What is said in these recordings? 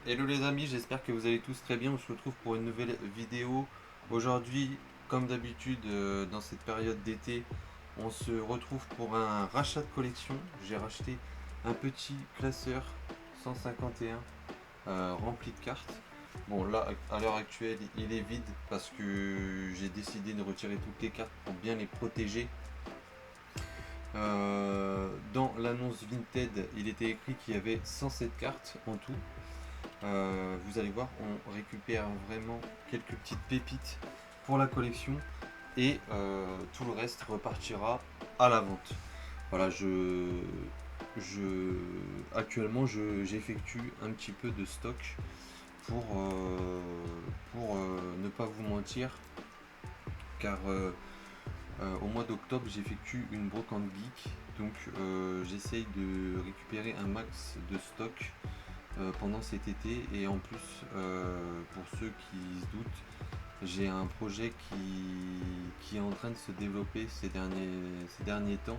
Hello les amis, j'espère que vous allez tous très bien. On se retrouve pour une nouvelle vidéo. Aujourd'hui, comme d'habitude, dans cette période d'été, on se retrouve pour un rachat de collection. J'ai racheté un petit classeur 151 rempli de cartes. Bon, là, à l'heure actuelle, il est vide parce que j'ai décidé de retirer toutes les cartes pour bien les protéger. Dans l'annonce Vinted, il était écrit qu'il y avait 107 cartes en tout. Vous allez voir, on récupère vraiment quelques petites pépites pour la collection et tout le reste repartira à la vente. Voilà, je, actuellement, j'effectue un petit peu de stock pour ne pas vous mentir, car au mois d'octobre, j'effectue une brocante geek, donc j'essaye de récupérer un max de stock pendant cet été. Et en plus, pour ceux qui se doutent, j'ai un projet qui est en train de se développer ces derniers temps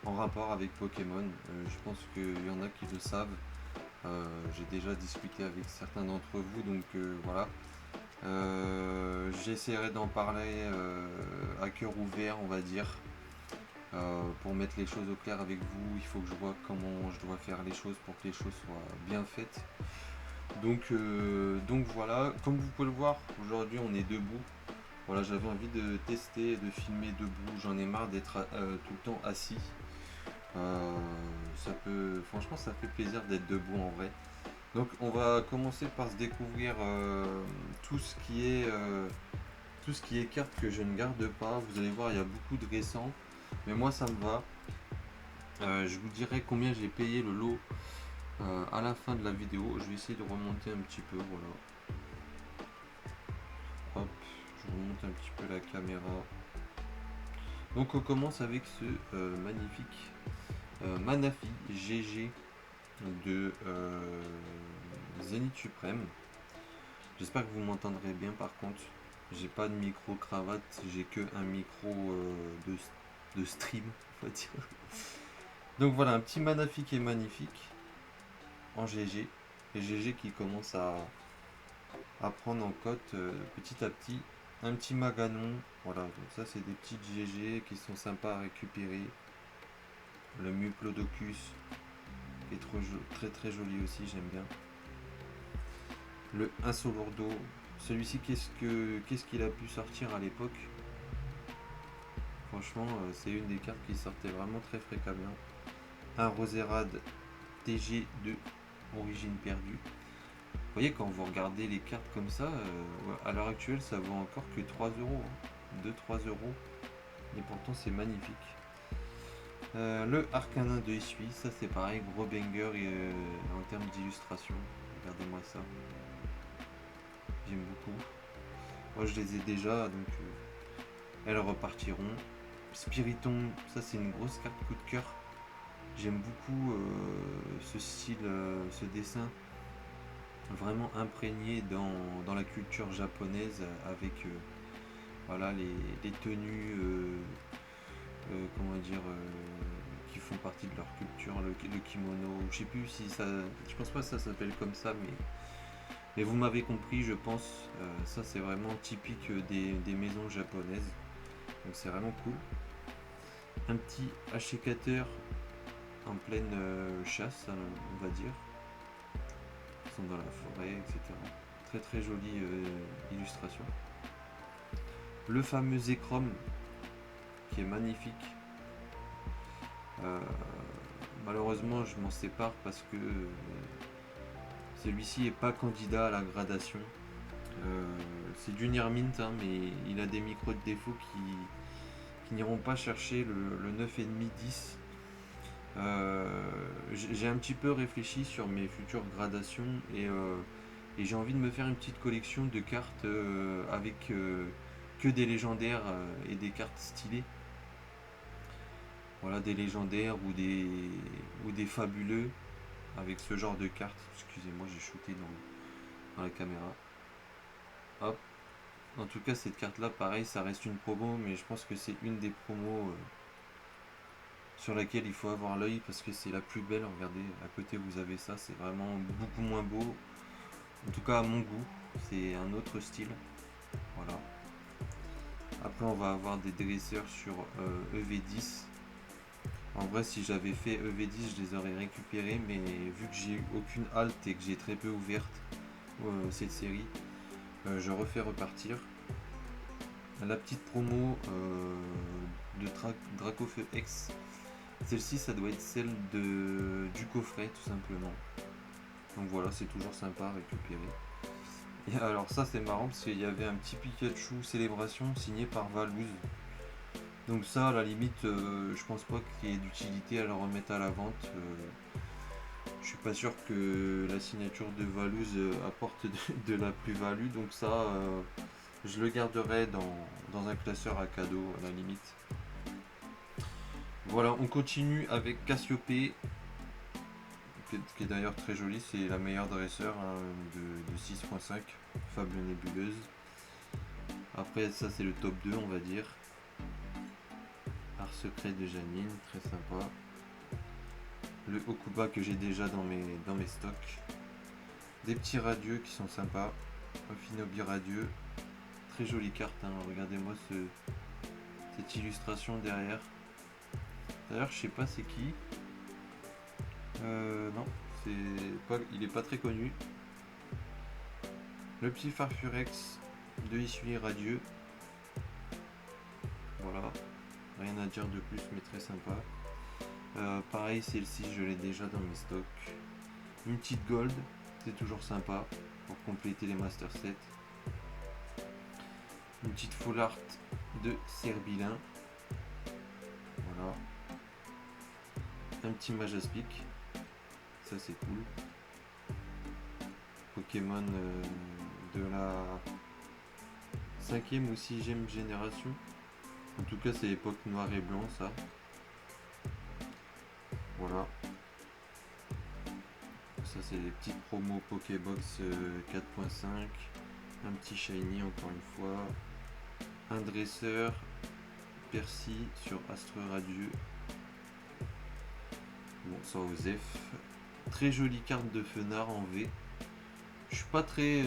en rapport avec Pokémon. Je pense qu'il y en a qui le savent. J'ai déjà discuté avec certains d'entre vous, donc voilà. J'essaierai d'en parler à cœur ouvert, on va dire. Pour mettre les choses au clair avec vous, il faut que je vois comment je dois faire les choses pour que les choses soient bien faites. Donc voilà, comme vous pouvez le voir, aujourd'hui on est debout. Voilà, j'avais envie de tester, de filmer debout. J'en ai marre d'être tout le temps assis. Franchement, ça fait plaisir d'être debout en vrai. Donc on va commencer par se découvrir tout ce qui est cartes que je ne garde pas. Vous allez voir, il y a beaucoup de récents, mais moi ça me va. Je vous dirai combien j'ai payé le lot à la fin de la vidéo. Je vais essayer de remonter un petit peu, voilà. Hop, je remonte un petit peu la caméra. Donc on commence avec ce magnifique Manafi GG de Zénith Suprême. J'espère que vous m'entendrez bien par contre. J'ai pas de micro cravate, j'ai que un micro de stream, on va dire. Donc voilà, un petit Manafi qui est magnifique en GG. Et GG qui commence à prendre en cote petit à petit. Un petit Maganon, voilà, donc ça c'est des petites GG qui sont sympas à récupérer. Le Muplodocus qui est très très joli aussi, j'aime bien. Le Insolordo, celui-ci qu'est-ce qu'il a pu sortir à l'époque. Franchement, c'est une des cartes qui sortait vraiment très fréquemment. Un Roserade TG de origine perdue. Vous voyez, quand vous regardez les cartes comme ça, à l'heure actuelle, ça vaut encore que 3 euros. 2-3 euros. Et pourtant, c'est magnifique. Le Arcanin de Essuie, ça c'est pareil, gros banger en termes d'illustration. Regardez-moi ça. J'aime beaucoup. Moi, je les ai déjà, donc elles repartiront. Spiriton, ça c'est une grosse carte coup de cœur. J'aime beaucoup ce style, ce dessin vraiment imprégné dans la culture japonaise avec voilà, les tenues, comment dire, qui font partie de leur culture, le kimono. Je sais plus si ça, je pense pas que ça s'appelle comme ça, mais vous m'avez compris, je pense. Ça c'est vraiment typique des maisons japonaises. Donc c'est vraiment cool. Un petit achécateur en pleine chasse, on va dire. Ils sont dans la forêt, etc. Très très jolie illustration. Le fameux Zekrom qui est magnifique. Euh, Malheureusement, je m'en sépare parce que celui-ci n'est pas candidat à la gradation. C'est du Near Mint, hein, mais il a des micros de défaut qui n'iront pas chercher le 9,5-10. J'ai un petit peu réfléchi sur mes futures gradations et j'ai envie de me faire une petite collection de cartes avec que des légendaires et des cartes stylées. Voilà, des légendaires ou des fabuleux avec ce genre de cartes. Excusez-moi, j'ai shooté dans la caméra. Hop. En tout cas, cette carte-là, pareil, ça reste une promo, mais je pense que c'est une des promos sur laquelle il faut avoir l'œil parce que c'est la plus belle. Regardez, à côté vous avez ça, c'est vraiment beaucoup moins beau. En tout cas à mon goût, c'est un autre style. Voilà. Après on va avoir des dresseurs sur EV10. En vrai si j'avais fait EV10 je les aurais récupérés, mais vu que j'ai eu aucune halte et que j'ai très peu ouverte cette série, je refais repartir. La petite promo de Dracofeu X, celle-ci ça doit être celle du coffret tout simplement. Donc voilà, c'est toujours sympa à récupérer. Et alors ça c'est marrant parce qu'il y avait un petit Pikachu Célébration signé par Valouz. Donc ça à la limite je pense pas qu'il y ait d'utilité à le remettre à la vente. Je suis pas sûr que la signature de Valouz apporte de la plus-value, donc ça je le garderai dans un classeur à cadeau à la limite. Voilà, on continue avec Cassiope, qui est d'ailleurs très joli, c'est la meilleure dresseur hein, de 6.5, Fable Nébuleuse. Après ça c'est le top 2 on va dire. Art secret de Janine, très sympa. Le Okuba que j'ai déjà dans mes stocks. Des petits radieux qui sont sympas. Un Finobi radieux. Très jolie carte, hein. Regardez-moi cette illustration derrière. D'ailleurs je sais pas c'est qui. Non, il est pas très connu. Le petit Farfurex de Issui radieux. Voilà, rien à dire de plus mais très sympa. Pareil celle-ci je l'ai déjà dans mes stocks. Une petite gold, c'est toujours sympa pour compléter les master sets. Une petite full art de Serbilin. Voilà. Un petit Majaspic. Ça c'est cool. Pokémon de la 5e ou 6e génération. En tout cas c'est l'époque noir et blanc ça. Voilà. Ça c'est les petites promos Pokébox 4.5. Un petit shiny encore une fois. Un dresseur Percy sur Astre Radieux. Bon ça Osef. Très jolie carte de Fenard en V. Je suis pas très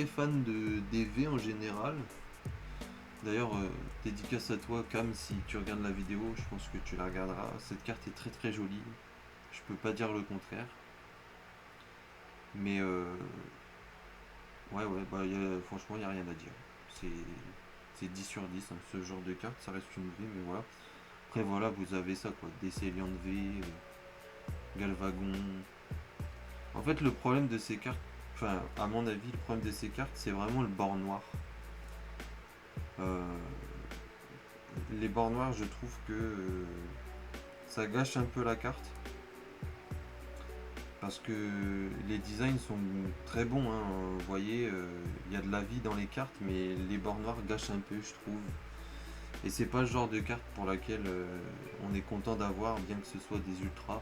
fan des V en général. D'ailleurs, dédicace à toi Cam si tu regardes la vidéo, je pense que tu la regarderas. Cette carte est très très jolie. Je peux pas dire le contraire. Mais ouais, bah, franchement, il n'y a rien à dire. C'est 10 sur 10. Hein. Ce genre de carte, ça reste une V, mais voilà. Après, voilà, vous avez ça quoi. Des Célian de V, Galvagon. En fait, le problème de ces cartes, enfin, à mon avis, le problème de ces cartes, c'est vraiment le bord noir. Les bords noirs, je trouve que ça gâche un peu la carte. Parce que les designs sont très bons, hein. Vous voyez, il y a de la vie dans les cartes, mais les bords noirs gâchent un peu, je trouve. Et c'est pas le genre de carte pour laquelle on est content d'avoir, bien que ce soit des ultras.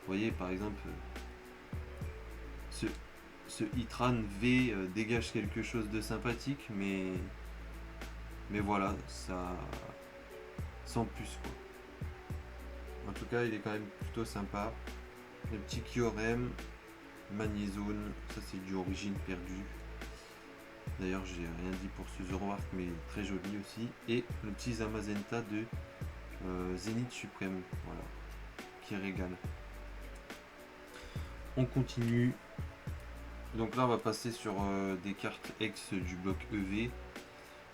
Vous voyez, par exemple, ce Hitran V dégage quelque chose de sympathique, mais voilà, ça sans plus quoi. En tout cas, il est quand même plutôt sympa. Le petit Kyurem, Magnézone, ça c'est du Origine Perdue. D'ailleurs, j'ai rien dit pour ce Zoroark, mais très joli aussi. Et le petit Zamazenta de Zénith Suprême, voilà, qui régale. On continue. Donc là, on va passer sur des cartes ex du bloc EV.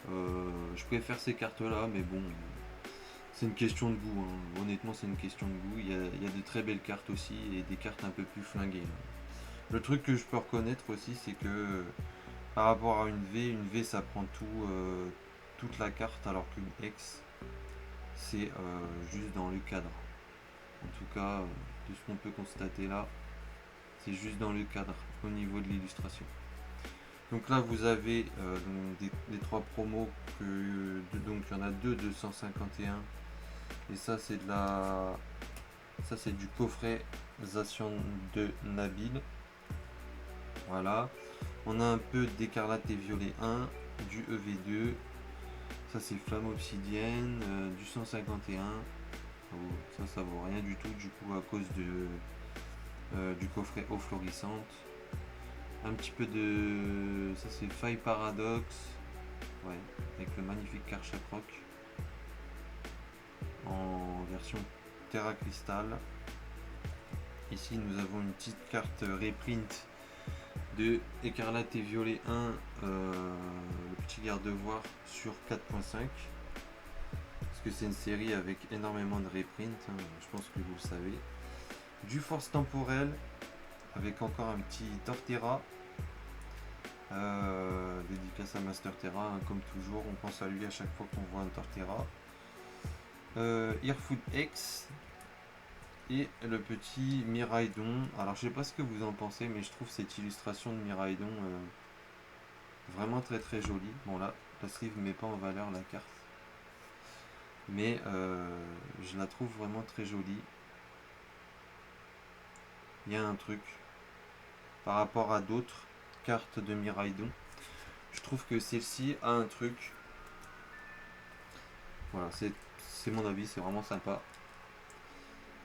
Je préfère ces cartes-là, mais bon, c'est une question de goût. Hein. Honnêtement, c'est une question de goût. Il y a de très belles cartes aussi et des cartes un peu plus flinguées. Hein. Le truc que je peux reconnaître aussi, c'est que par rapport à une V ça prend toute la carte, alors qu'une X, c'est juste dans le cadre. En tout cas, de ce qu'on peut constater là, c'est juste dans le cadre au niveau de l'illustration. Donc là vous avez les trois promos donc il y en a deux de 151 et ça c'est du coffret Zation de Nabil. Voilà, on a un peu d'écarlate et violet 1, du EV2, ça c'est flamme obsidienne, du 151. Ça vaut rien du tout du coup à cause du coffret eau florissante. Un petit peu de... Ça c'est Faille Paradox. Ouais, avec le magnifique Karchak Rock. En version Terra Crystal. Ici nous avons une petite carte reprint de Écarlate et Violet 1, le petit garde-voir sur 4.5. Parce que c'est une série avec énormément de reprints, hein, je pense que vous le savez. Du Force Temporelle, avec encore un petit Torterra. Dédicace à Master Terra, hein, comme toujours, on pense à lui à chaque fois qu'on voit un Torterra. Earfood X et le petit Miraidon. Alors je sais pas ce que vous en pensez, mais je trouve cette illustration de Miraidon vraiment très très jolie. Bon là, la sleeve ne met pas en valeur la carte, mais je la trouve vraiment très jolie. Il y a un truc par rapport à d'autres cartes de Miraidon. Je trouve que celle-ci a un truc. Voilà, c'est mon avis, c'est vraiment sympa.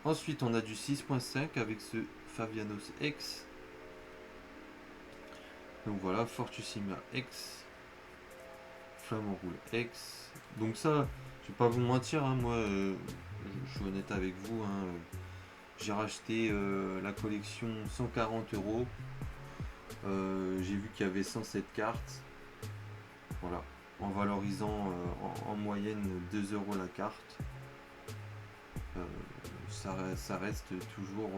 Ensuite, on a du 6.5 avec ce Fabianos X. Donc voilà, Fortussima X. Flamant Roule X. Donc ça, je vais pas vous mentir, hein, moi, je suis honnête avec vous. Hein, j'ai racheté la collection 140 €. J'ai vu qu'il y avait 107 cartes. Voilà, en valorisant en moyenne 2 € la carte. Ça reste toujours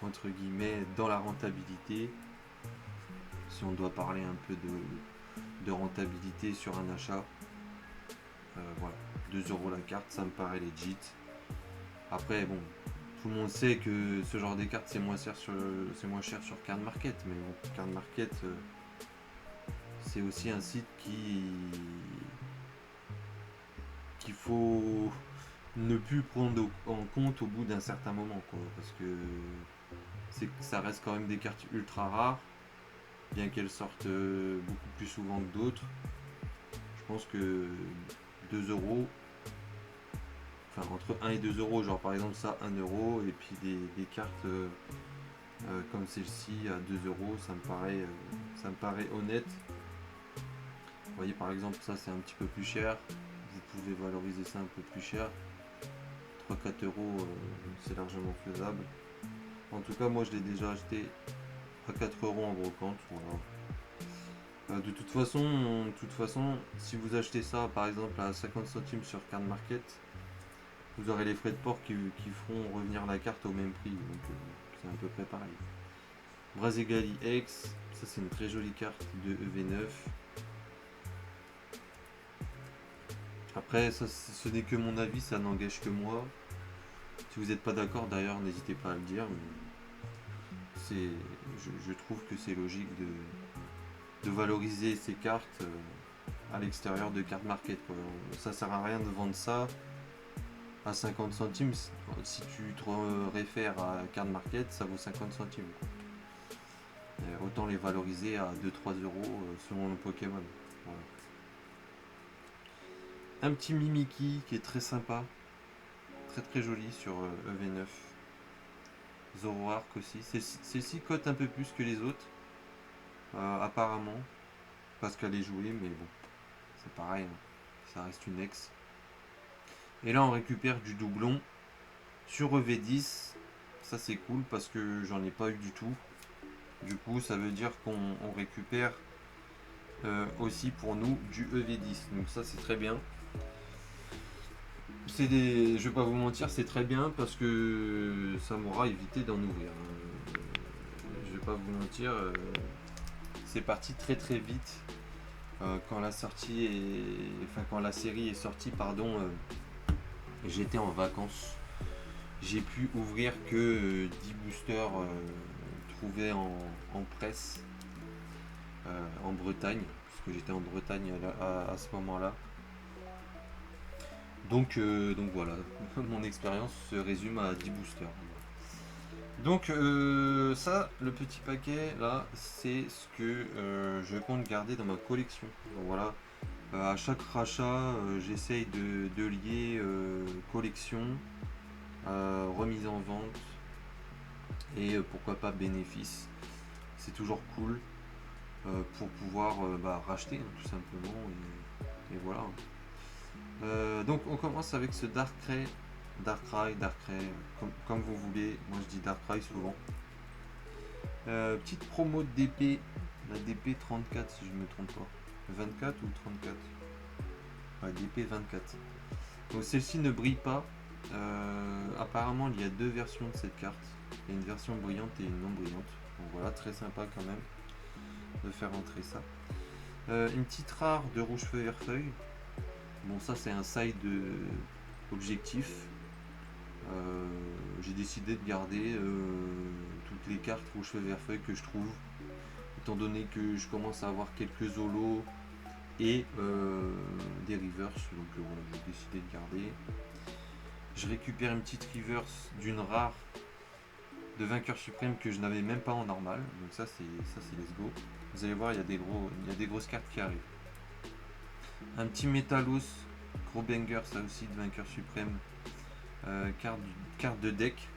entre guillemets dans la rentabilité. Si on doit parler un peu de rentabilité sur un achat, voilà, 2 € la carte, ça me paraît legit. Après, bon, tout le monde sait que ce genre de cartes c'est moins cher sur Card Market, mais bon, Card Market c'est aussi un site qu'il faut ne plus prendre en compte au bout d'un certain moment, quoi, parce que ça reste quand même des cartes ultra rares, bien qu'elles sortent beaucoup plus souvent que d'autres. Je pense que 2 €, enfin entre 1 et 2 €, genre par exemple ça 1 €, et puis des cartes comme celle-ci à 2 €, ça me paraît honnête. Vous voyez par exemple ça c'est un petit peu plus cher, vous pouvez valoriser ça un peu plus cher. 3-4 €, c'est largement faisable. En tout cas moi je l'ai déjà acheté à 4 € en brocante. Voilà. De toute façon, si vous achetez ça par exemple à 50 centimes sur Card Market, vous aurez les frais de port qui feront revenir la carte au même prix. Donc c'est à peu près pareil. Brazegali X, ça c'est une très jolie carte de EV9. Après, ça, ce n'est que mon avis, ça n'engage que moi. Si vous n'êtes pas d'accord d'ailleurs, n'hésitez pas à le dire. Mais je trouve que c'est logique de valoriser ces cartes à l'extérieur de Card Market, quoi. Ça sert à rien de vendre ça à 50 centimes. Si tu te réfères à Card Market, ça vaut 50 centimes. Autant les valoriser à 2-3 € selon le Pokémon. Voilà. Un petit Mimikyu qui est très sympa, très très joli sur EV9. Zoroark aussi. Celle-ci cote un peu plus que les autres, apparemment, parce qu'elle est jouée, mais bon, c'est pareil, hein. Ça reste une ex. Et là on récupère du doublon sur EV10. Ça c'est cool parce que j'en ai pas eu du tout. Du coup ça veut dire qu'on récupère aussi pour nous du EV10. Donc ça c'est très bien. Je vais pas vous mentir, c'est très bien parce que ça m'aura évité d'en ouvrir. Je vais pas vous mentir, c'est parti très très vite. Quand la série est sortie, pardon, j'étais en vacances. J'ai pu ouvrir que 10 boosters trouvés en presse en Bretagne, puisque j'étais en Bretagne à ce moment-là. Donc voilà, mon expérience se résume à 10 boosters. Donc ça, le petit paquet là, c'est ce que je compte garder dans ma collection. Donc voilà, à chaque rachat, j'essaye de lier collection, remise en vente et pourquoi pas bénéfice. c'est toujours cool pour pouvoir racheter hein, tout simplement. Et voilà. Donc on commence avec ce Darkrai, comme vous voulez. Moi je dis Darkrai souvent. Petite promo de DP, la DP 34 si je ne me trompe pas. 24 ou 34 ouais, DP 24. Donc celle-ci ne brille pas. Apparemment il y a deux versions de cette carte. Il y a une version brillante et une non brillante. Donc voilà, très sympa quand même de faire entrer ça. Une petite rare de rouge feu vert feuille. Bon ça c'est un side objectif. J'ai décidé de garder toutes les cartes rouge feu vert feuille que je trouve. Étant donné que je commence à avoir quelques holos et des reverse. Donc voilà, j'ai décidé de garder. Je récupère une petite reverse d'une rare de vainqueur suprême que je n'avais même pas en normal. Donc ça c'est let's go. Vous allez voir, il y a des grosses cartes qui arrivent. Un petit Métalos, gros banger ça aussi de vainqueur suprême. Carte de deck.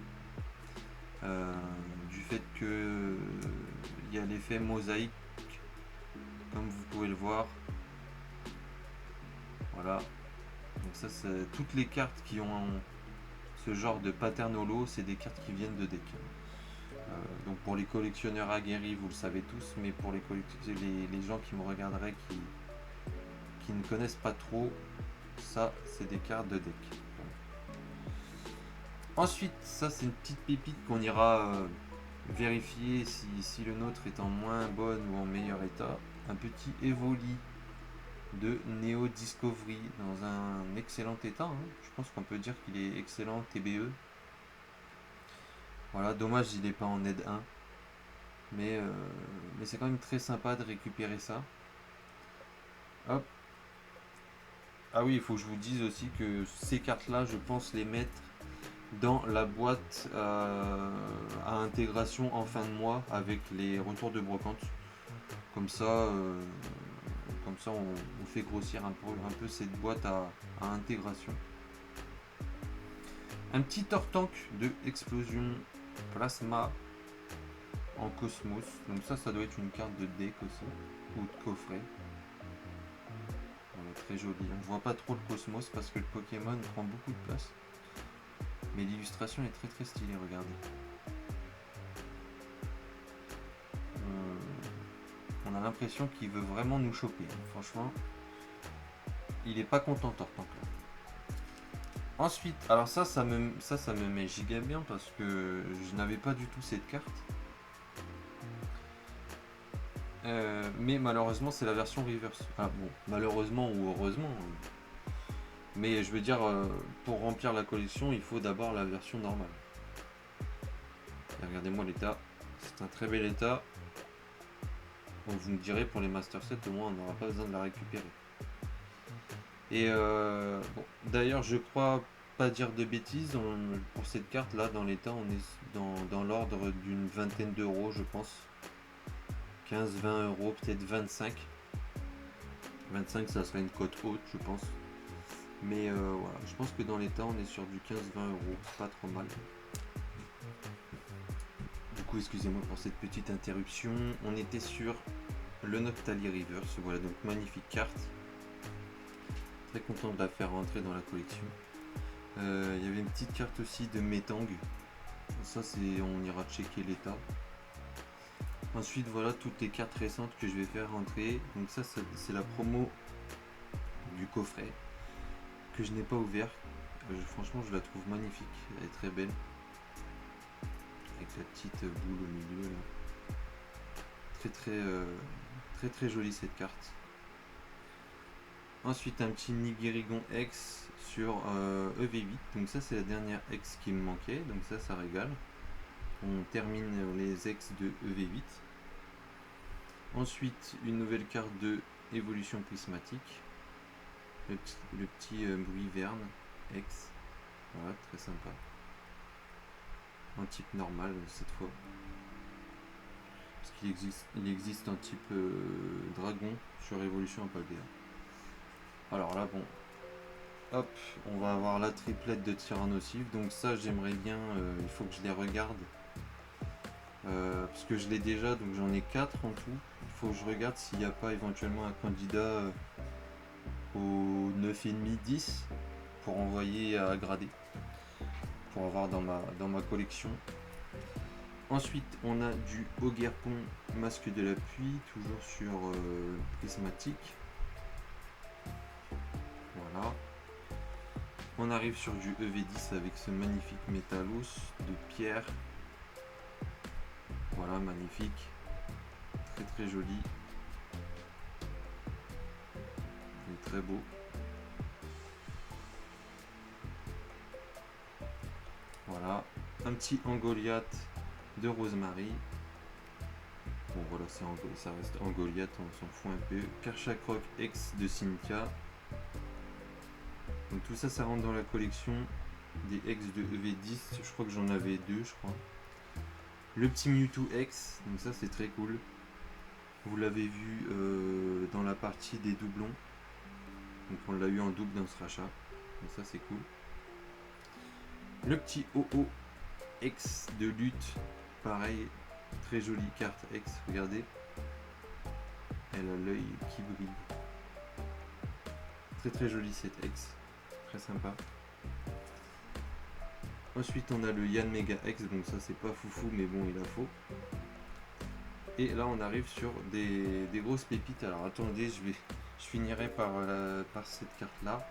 Du fait que il y a l'effet mosaïque comme vous pouvez le voir. Voilà. Donc ça c'est toutes les cartes qui ont ce genre de pattern holo, c'est des cartes qui viennent de deck. Donc pour les collectionneurs aguerris, vous le savez tous, mais pour les gens qui me regarderaient qui ne connaissent pas trop, ça c'est des cartes de deck. Ensuite, ça c'est une petite pépite qu'on ira vérifier si le nôtre est en moins bon ou en meilleur état. Un petit Evoli de Neo Discovery dans un excellent état. Hein. Je pense qu'on peut dire qu'il est excellent TBE. Voilà, dommage il n'est pas en aide 1. Mais c'est quand même très sympa de récupérer ça. Hop. Ah oui, il faut que je vous dise aussi que ces cartes-là, je pense les mettre dans la boîte à intégration en fin de mois avec les retours de brocante. Comme ça, on fait grossir un peu cette boîte à intégration. Un petit Tortank de explosion plasma en cosmos. Donc ça doit être une carte de deck aussi ou de coffret. Voilà, très joli. On voit pas trop le cosmos parce que le Pokémon prend beaucoup de place. Mais l'illustration est très stylée, regardez. On a l'impression qu'il veut vraiment nous choper. Franchement, il est pas content Tortank là. Ensuite, alors ça me met giga bien parce que je n'avais pas du tout cette carte. Mais malheureusement c'est la version reverse. Ah bon, malheureusement ou heureusement. Mais je veux dire, pour remplir la collection, il faut d'abord la version normale. Et regardez-moi l'état. C'est un très bel état. Donc vous me direz, pour les Master Set, au moins on n'aura pas besoin de la récupérer. Et bon, d'ailleurs, je crois pas dire de bêtises. Pour cette carte là, dans l'état, on est dans l'ordre d'une vingtaine d'euros, je pense. 15-20 euros, peut-être 25. 25, ça serait une cote haute, je pense. Mais voilà, je pense que dans l'état, on est sur du 15-20 euros, pas trop mal. Du coup, excusez-moi pour cette petite interruption. On était sur le Noctali Reverse. Voilà, donc magnifique carte. Très content de la faire rentrer dans la collection. Il y avait une petite carte aussi de Metang. Ça, on ira checker l'état. Ensuite, voilà toutes les cartes récentes que je vais faire rentrer. Donc ça, c'est la promo du coffret que je n'ai pas ouvert. Franchement, je la trouve magnifique. Elle est très belle. Avec la petite boule au milieu là. Très jolie cette carte. Ensuite un petit Nigirigon X sur EV8. Donc ça c'est la dernière X qui me manquait. Donc ça régale. On termine les X de EV8. Ensuite une nouvelle carte de évolution prismatique. Le petit bruit verne X. Voilà, très sympa. En type normal cette fois. Parce qu'il existe un type dragon sur évolution Paldea. Alors là bon, hop, on va avoir la triplette de Tyrannosif. Donc ça j'aimerais bien, il faut que je les regarde parce que je l'ai déjà, donc j'en ai 4 en tout. Il faut que je regarde s'il n'y a pas éventuellement un candidat au 9,5 10 pour envoyer à grader, pour avoir dans ma collection. Ensuite, on a du Ogerpon masque de la pluie, toujours sur prismatique. Voilà. On arrive sur du EV10 avec ce magnifique métallos de pierre. Voilà, magnifique. Très très joli. Il est très beau. Voilà. Un petit Angoliath de Rosemary. Bon voilà, ça reste Angoliath, on s'en fout un peu. Perchacroc X de Cynthia. Donc tout ça, ça rentre dans la collection des X de EV10. Je crois que j'en avais 2, je crois. Le petit Mewtwo X, donc ça c'est très cool. Vous l'avez vu dans la partie des doublons. Donc on l'a eu en double dans ce rachat. Donc ça c'est cool. Le petit OO X de lutte. Pareil, très jolie carte X, regardez. Elle a l'œil qui brille. Très très jolie cette X. Très sympa. Ensuite on a le Yanmega X, donc ça c'est pas foufou mais bon il a faux. Et là on arrive sur des grosses pépites. Alors attendez, je finirai par cette carte là.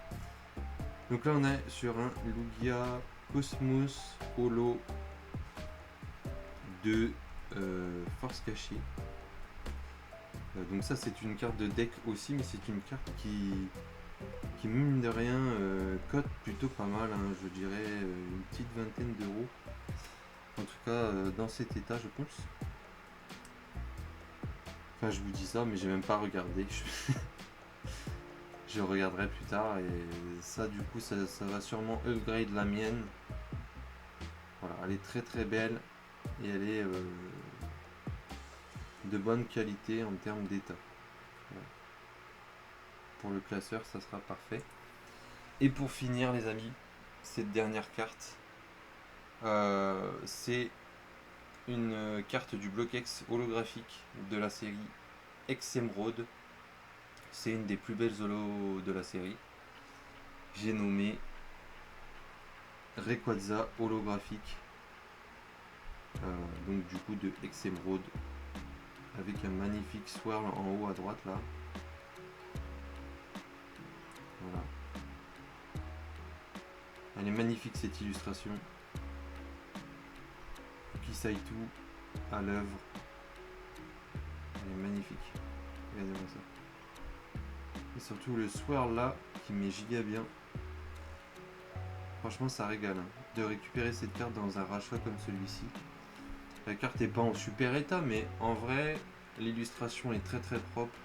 Donc là on est sur un Lugia Cosmos Holo de Force Cachée. Donc ça c'est une carte de deck aussi, mais c'est une carte qui mine de rien cote plutôt pas mal, hein, je dirais une petite vingtaine d'euros. En tout cas dans cet état je pense. Enfin je vous dis ça mais j'ai même pas regardé. Je regarderai plus tard et ça du coup ça va sûrement upgrade la mienne. Voilà, elle est très très belle et elle est de bonne qualité en termes d'état. Voilà. Pour le classeur ça sera parfait. Et pour finir les amis, cette dernière carte, c'est une carte du Block-X holographique de la série X Emerald. C'est une des plus belles holos de la série. J'ai nommé Rayquaza holographique. Donc du coup de X Emerald. Avec un magnifique swirl en haut à droite là. Voilà. Elle est magnifique cette illustration. Kisaitu à l'œuvre. Elle est magnifique. Regardez-moi ça. Et surtout le swirl là qui met giga bien. Franchement ça régale hein, de récupérer cette carte dans un rachat comme celui-ci. La carte n'est pas en super état mais en vrai l'illustration est très très propre.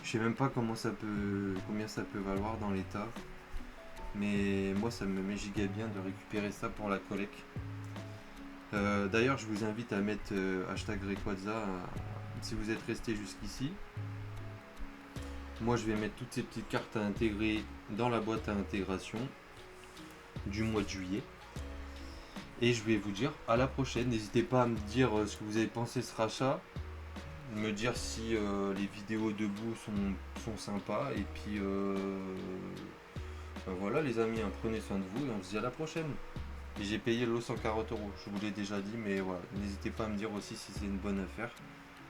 Je sais même pas combien ça peut valoir dans l'état. Mais moi ça me met giga bien de récupérer ça pour la collecte. D'ailleurs je vous invite à mettre hashtag Rayquaza si vous êtes resté jusqu'ici. Moi je vais mettre toutes ces petites cartes à intégrer dans la boîte à intégration du mois de juillet. Et je vais vous dire à la prochaine. N'hésitez pas à me dire ce que vous avez pensé de ce rachat. Me dire si les vidéos debout sont sympas. Et puis ben voilà les amis, hein, prenez soin de vous et on se dit à la prochaine. Et j'ai payé l'eau 140€, je vous l'ai déjà dit, mais voilà, n'hésitez pas à me dire aussi si c'est une bonne affaire.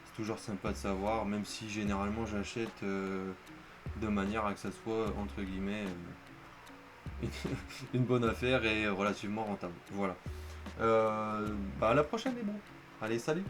C'est toujours sympa de savoir, même si généralement j'achète de manière à que ça soit entre guillemets une bonne affaire et relativement rentable. Voilà. Bah à la prochaine les bons. Allez, salut!